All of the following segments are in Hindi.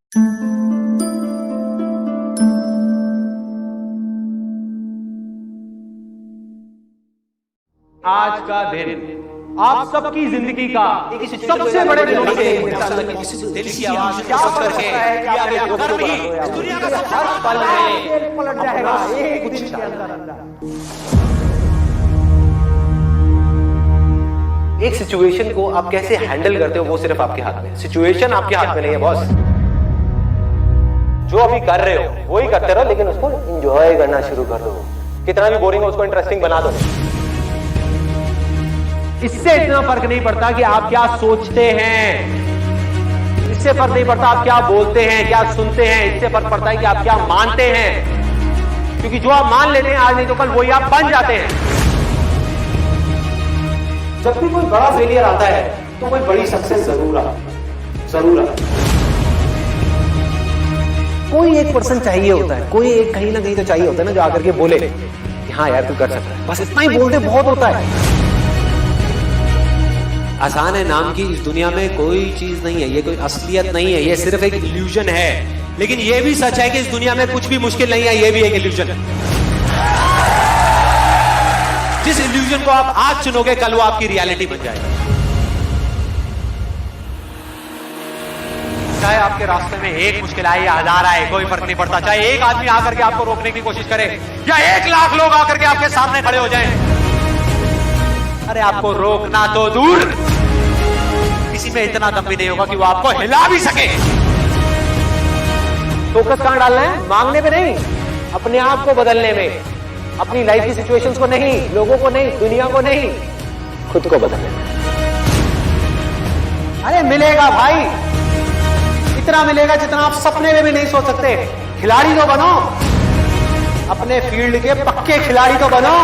आज का दिन आप सबकी जिंदगी का सबसे बड़े दिनों में से दिल की आवाज क्या करके दुनिया का हर पल में पलट जाएगा एक दिन के अंदर। एक सिचुएशन को आप कैसे हैंडल करते हो वो सिर्फ आपके हाथ में। सिचुएशन आपके हाथ में नहीं है बॉस। जो अभी कर रहे हो वही करते रहो, लेकिन उसको एंजॉय करना शुरू कर दो। कितना भी बोरिंग हो उसको इंटरेस्टिंग बना दो। इससे इतना फर्क नहीं पड़ता कि आप क्या सोचते हैं, इससे फर्क नहीं पड़ता आप क्या बोलते हैं, क्या सुनते हैं। इससे फर्क पड़ता है कि आप क्या मानते हैं, क्योंकि जो आप मान लेते हैं आज नहीं तो कल वही आप बन जाते हैं। जब भी कोई बड़ा फेलियर आता है तो कोई बड़ी सक्सेस जरूर आता। कोई एक पर्सन चाहिए होता है, कोई एक कहीं ना कहीं तो चाहिए होता है ना, जो आकर के बोले कि हाँ यार तू कर सकता है। बस इतना ही बोलते बहुत होता है। आसान है नाम की इस दुनिया में कोई चीज नहीं है, ये कोई असलियत नहीं है, ये सिर्फ एक इल्यूजन है। लेकिन ये भी सच है कि इस दुनिया में कुछ भी मुश्किल नहीं है, ये भी एक इल्यूजन है। जिस इल्यूजन को आप आज चुनोगे कल वो आपकी रियलिटी बन जाएगा। चाहे आपके रास्ते में एक मुश्किल आए या हजार आए, कोई फर्क नहीं पड़ता। चाहे एक आदमी आकर के आपको रोकने की कोशिश करे या 1 लाख लोग आकर के आपके सामने खड़े हो जाएं, अरे आपको रोकना तो दूर, किसी में इतना दम भी नहीं होगा कि वो आपको हिला भी सके। फोकस कहां डालना है? मांगने पे नहीं, अपने आप को बदलने में। अपनी लाइफ की सिचुएशंस को नहीं, लोगों को नहीं, दुनिया को नहीं, खुद को बदलने में। अरे मिलेगा भाई, इतना मिलेगा जितना आप सपने में भी नहीं सोच सकते। खिलाड़ी तो बनो, अपने फील्ड के पक्के खिलाड़ी तो बनो।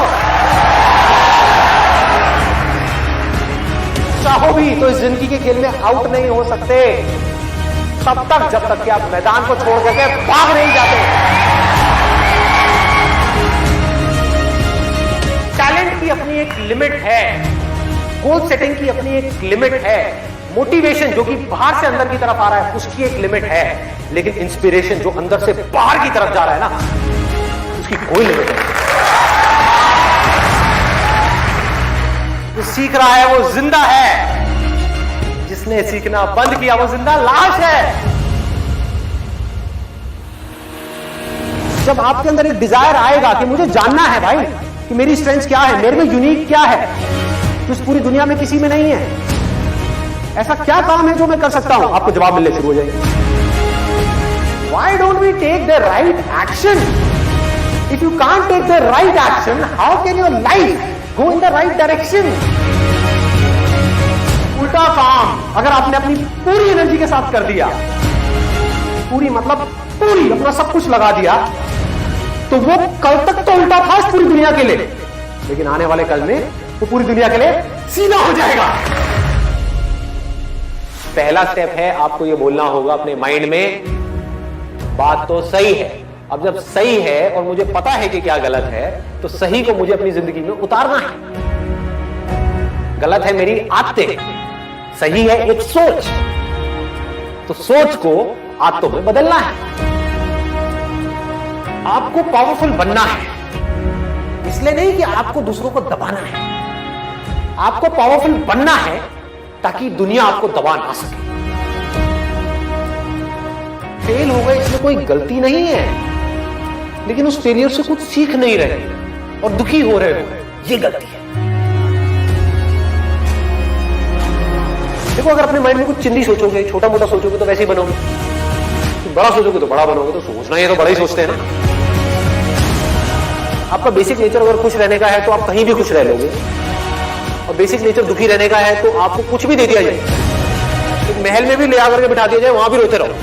चाहो भी तो इस जिंदगी के खेल में आउट नहीं हो सकते तब तक जब तक कि आप मैदान को छोड़ करके भाग नहीं जाते। टैलेंट की अपनी एक लिमिट है, गोल सेटिंग की अपनी एक लिमिट है, मोटिवेशन जो कि बाहर से अंदर की तरफ आ रहा है उसकी एक लिमिट है, लेकिन इंस्पिरेशन जो अंदर से बाहर की तरफ जा रहा है ना, उसकी कोई लिमिट नहीं। जो सीख रहा है वो जिंदा है, जिसने सीखना बंद किया वो जिंदा लाश है। जब आपके अंदर एक डिजायर आएगा कि मुझे जानना है भाई कि मेरी स्ट्रेंथ क्या है, मेरे में यूनिक क्या है, तो इस पूरी दुनिया में किसी में नहीं है, ऐसा क्या काम है जो मैं कर सकता हूं, आपको जवाब मिलने शुरू हो जाएंगे। Why don't we take the right action? If you can't take the right action, how can your life go in the right direction? उल्टा काम अगर आपने अपनी पूरी एनर्जी के साथ कर दिया, पूरी मतलब पूरी अपना सब कुछ लगा दिया, तो वो कल तक तो उल्टा था इस पूरी दुनिया के लिए, लेकिन आने वाले कल में वो पूरी दुनिया के लिए सीधा हो जाएगा। पहला स्टेप है आपको ये बोलना होगा अपने माइंड में, बात तो सही है। अब जब सही है और मुझे पता है कि क्या गलत है, तो सही को मुझे अपनी जिंदगी में उतारना है। गलत है मेरी आदतें, सही है एक सोच, तो सोच को आदतों में बदलना है। आपको पावरफुल बनना है, इसलिए नहीं कि आपको दूसरों को दबाना है, आपको पावरफुल बनना है ताकि दुनिया आपको दबा ना सके। फेल हो गए इसमें कोई गलती नहीं है, लेकिन उस फेलियर से कुछ सीख नहीं रहे और दुखी हो रहे हो, ये गलती है। देखो अगर अपने माइंड में कुछ चिंदी सोचोगे, छोटा मोटा सोचोगे तो वैसे ही बनोगे, बड़ा सोचोगे तो बड़ा बनोगे। तो सोचना है तो बड़ा ही सोचते हैं ना। आपका बेसिक नेचर अगर खुश रहने का है तो आप कहीं भी खुश रह लोगे, और बेसिक नेचर दुखी रहने का है तो आपको कुछ भी दे दिया जाए, एक महल में भी ले आकर के बिठा दिया जाए, वहां भी रोते रहो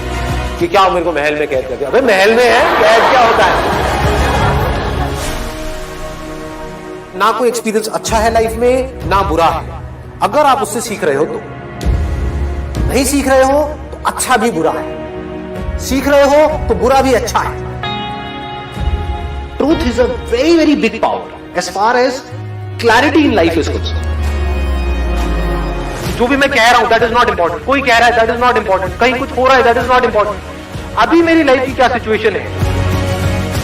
कि क्या मेरे को महल में कैद कर दिया। अबे महल में है, कैद क्या होता है? ना कोई एक्सपीरियंस अच्छा है लाइफ में, ना बुरा है। अगर आप उससे सीख रहे हो तो, नहीं सीख रहे हो तो अच्छा भी बुरा है, सीख रहे हो तो बुरा भी अच्छा है। Truth is a very very big power as far as clarity in life is concerned. जो भी मैं कह रहा हूं दैट इज नॉट इंपॉर्टेंट, कोई कह रहा है दैट इज नॉट इंपॉर्टेंट, कहीं कुछ हो रहा है दैट इज नॉट इंपॉर्टेंट। अभी मेरी लाइफ की क्या सिचुएशन है,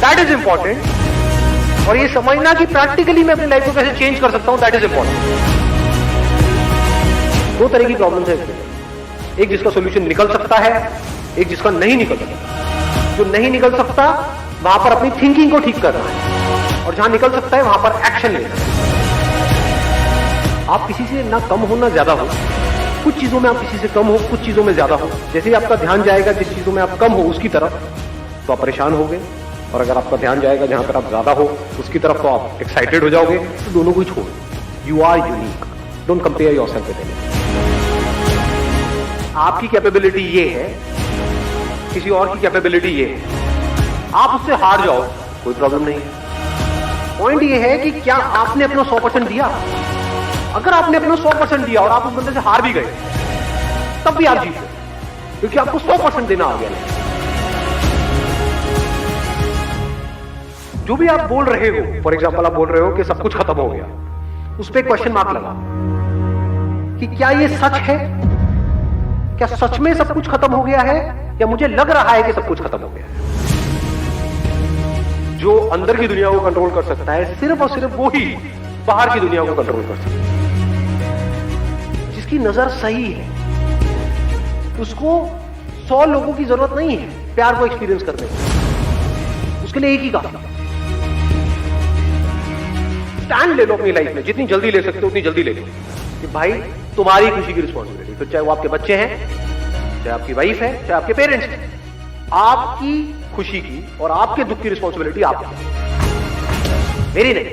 दैट इज इंपॉर्टेंट। और ये समझना कि प्रैक्टिकली मैं अपनी लाइफ को कैसे चेंज कर सकता हूं, दैट इज इंपॉर्टेंट। दो तरह की प्रॉब्लम्स है इसमें, एक जिसका सॉल्यूशन निकल सकता है, एक जिसका नहीं निकल सकता। जो नहीं निकल सकता वहां पर अपनी थिंकिंग को ठीक करना है, और जहां निकल सकता है वहां पर एक्शन लेना है। आप किसी से ना कम हो ना ज्यादा हो, कुछ चीजों में आप किसी से कम हो, कुछ चीजों में ज्यादा हो। जैसे ही आपका ध्यान जाएगा जिस चीजों में आप कम हो उसकी तरफ, तो आप परेशान होगे, और अगर आपका ध्यान जाएगा जहां पर आप ज्यादा हो उसकी तरफ, तो आप एक्साइटेड हो जाओगे। तो दोनों को ही छोड़ो। You are unique, don't compare yourself with anyone. आपकी कैपेबिलिटी ये है, किसी और की कैपेबिलिटी ये है। आप उससे हार जाओ, कोई प्रॉब्लम नहीं है। पॉइंट ये है कि क्या आपने अपना 100% दिया। अगर आपने अपना 100% दिया और आप उस बंदे से हार भी गए, तब भी आप जीते, क्योंकि आपको 100% देना आ गया। जो भी आप बोल रहे हो, फॉर एग्जाम्पल आप बोल रहे हो कि सब कुछ खत्म हो गया, उस पर क्वेश्चन मार्क लगा कि क्या ये सच है, क्या सच में सब कुछ खत्म हो गया है, या मुझे लग रहा है कि सब कुछ खत्म हो गया है। जो अंदर की दुनिया को कंट्रोल कर सकता है सिर्फ और सिर्फ वो ही बाहर की दुनिया को कंट्रोल कर सकता है। जिसकी नजर सही है उसको 100 लोगों की जरूरत नहीं है प्यार को एक्सपीरियंस करने की, उसके लिए एक ही काम। स्टैंड ले लो अपनी लाइफ में, जितनी जल्दी ले सकते हो उतनी जल्दी ले लो कि भाई तुम्हारी खुशी की रिस्पॉन्सिबिलिटी, फिर चाहे वो आपके बच्चे हैं, चाहे आपकी वाइफ है, चाहे आपके पेरेंट्स हैं, आपकी खुशी की और आपके दुख की रिस्पॉन्सिबिलिटी आपकी, मेरी नहीं।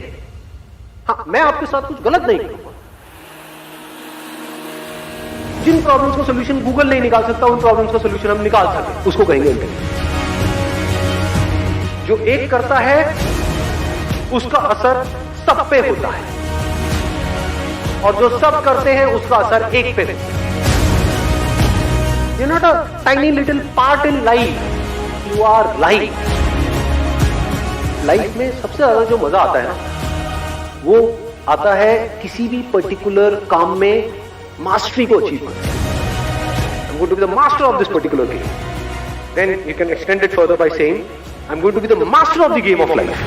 हाँ, मैं आपके साथ कुछ गलत नहीं करूंगा। जिन प्रॉब्लम्स का सोल्यूशन गूगल नहीं निकाल सकता, उन प्रॉब्लम्स का सोल्यूशन हम निकाल सकते, उसको कहेंगे इंटेलिजेंस। जो एक करता है उसका असर सब पे होता है, और जो सब करते हैं उसका असर एक पे होता है। You're not a tiny little part in life, you are life. Life में सबसे ज्यादा जो मजा आता है ना, वो आता है किसी भी पर्टिकुलर काम में मास्टरी को अचीव करना। I'm going to be the master of this particular game. Then you can extend it further by saying, I'm going to be the master of the game of life.